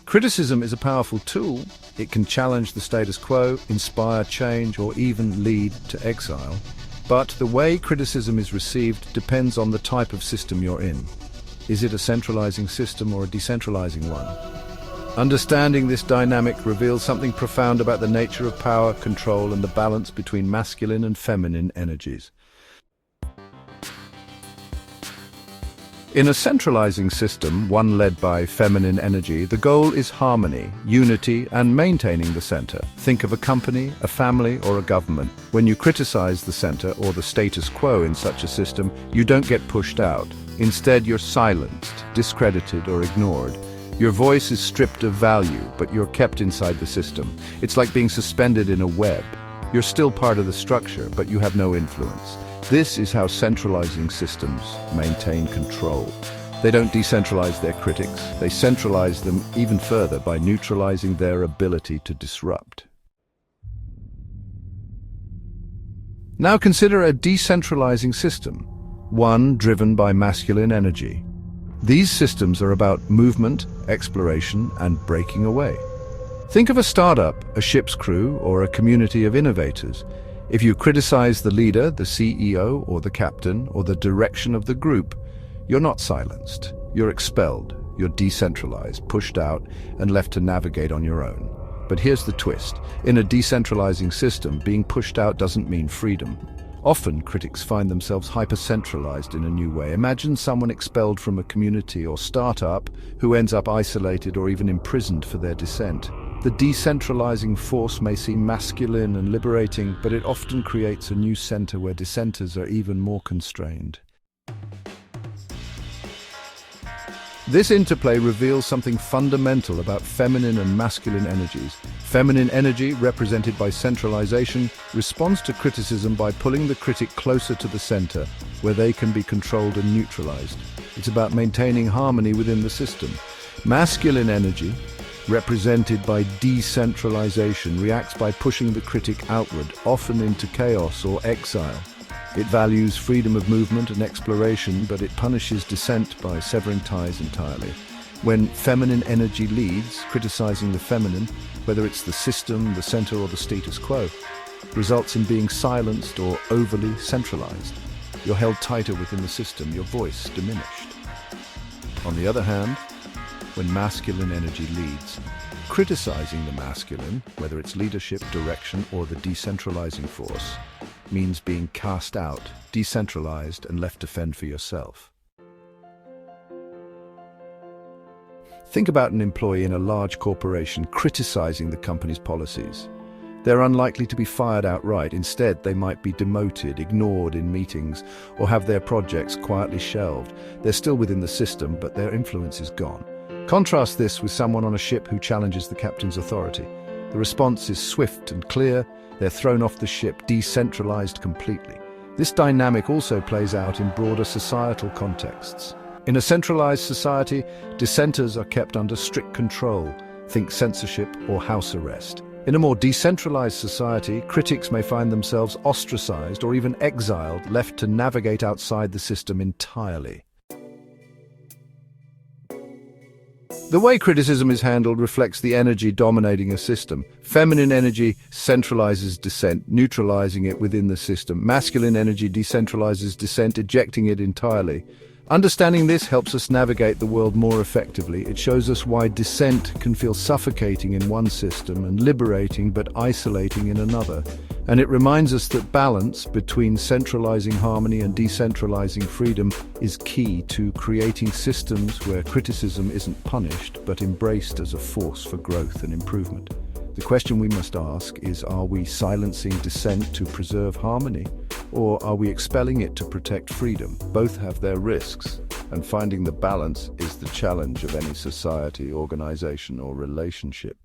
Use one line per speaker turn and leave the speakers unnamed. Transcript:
Criticism is a powerful tool. It can challenge the status quo, inspire change, or even lead to exile. But the way criticism is received depends on the type of system you're in. Is it a centralizing system or a decentralizing one? Understanding this dynamic reveals something profound about the nature of power, control, and the balance between masculine and feminine energies. In a centralizing system, one led by feminine energy, the goal is harmony, unity, and maintaining the center. Think of a company, a family, or a government. When you criticize the center or the status quo in such a system, you don't get pushed out. Instead, you're silenced, discredited, or ignored. Your voice is stripped of value, but you're kept inside the system. It's like being suspended in a web. You're still part of the structure, but you have no influence. This is how centralizing systems maintain control. They don't decentralize their critics. They centralize them even further by neutralizing their ability to disrupt. Now consider a decentralizing system, one driven by masculine energy. These systems are about movement, exploration, and breaking away. Think of a startup, a ship's crew, or a community of innovators. If you criticize the leader, the CEO, or the captain, or the direction of the group, you're not silenced. You're expelled, you're decentralized, pushed out, and left to navigate on your own. But here's the twist. In a decentralizing system, being pushed out doesn't mean freedom. Often, critics find themselves hyper-centralized in a new way. Imagine someone expelled from a community or startup who ends up isolated or even imprisoned for their dissent. The decentralizing force may seem masculine and liberating, but it often creates a new center where dissenters are even more constrained. This interplay reveals something fundamental about feminine and masculine energies. Feminine energy, represented by centralization, responds to criticism by pulling the critic closer to the center, where they can be controlled and neutralized. It's about maintaining harmony within the system. Masculine energy, represented by decentralization, reacts by pushing the critic outward, often into chaos or exile. It values freedom of movement and exploration, but it punishes dissent by severing ties entirely. When feminine energy leads, criticizing the feminine, whether it's the system, the center, or the status quo, results in being silenced or overly centralized. You're held tighter within the system, your voice diminished. On the other hand, when masculine energy leads, criticizing the masculine, whether it's leadership, direction, or the decentralizing force, means being cast out, decentralized, and left to fend for yourself. Think about an employee in a large corporation criticizing the company's policies. They're unlikely to be fired outright. Instead, they might be demoted, ignored in meetings, or have their projects quietly shelved. They're still within the system, but their influence is gone. Contrast this with someone on a ship who challenges the captain's authority. The response is swift and clear. They're thrown off the ship, decentralized completely. This dynamic also plays out in broader societal contexts. In a centralized society, dissenters are kept under strict control. Think censorship or house arrest. In a more decentralized society, critics may find themselves ostracized or even exiled, left to navigate outside the system entirely. The way criticism is handled reflects the energy dominating a system. Feminine energy centralizes dissent, neutralizing it within the system. Masculine energy decentralizes dissent, ejecting it entirely. Understanding this helps us navigate the world more effectively. It shows us why dissent can feel suffocating in one system and liberating but isolating in another. And it reminds us that balance between centralizing harmony and decentralizing freedom is key to creating systems where criticism isn't punished but embraced as a force for growth and improvement. The question we must ask is, are we silencing dissent to preserve harmony, or are we expelling it to protect freedom? Both have their risks, and finding the balance is the challenge of any society, organization, or relationship.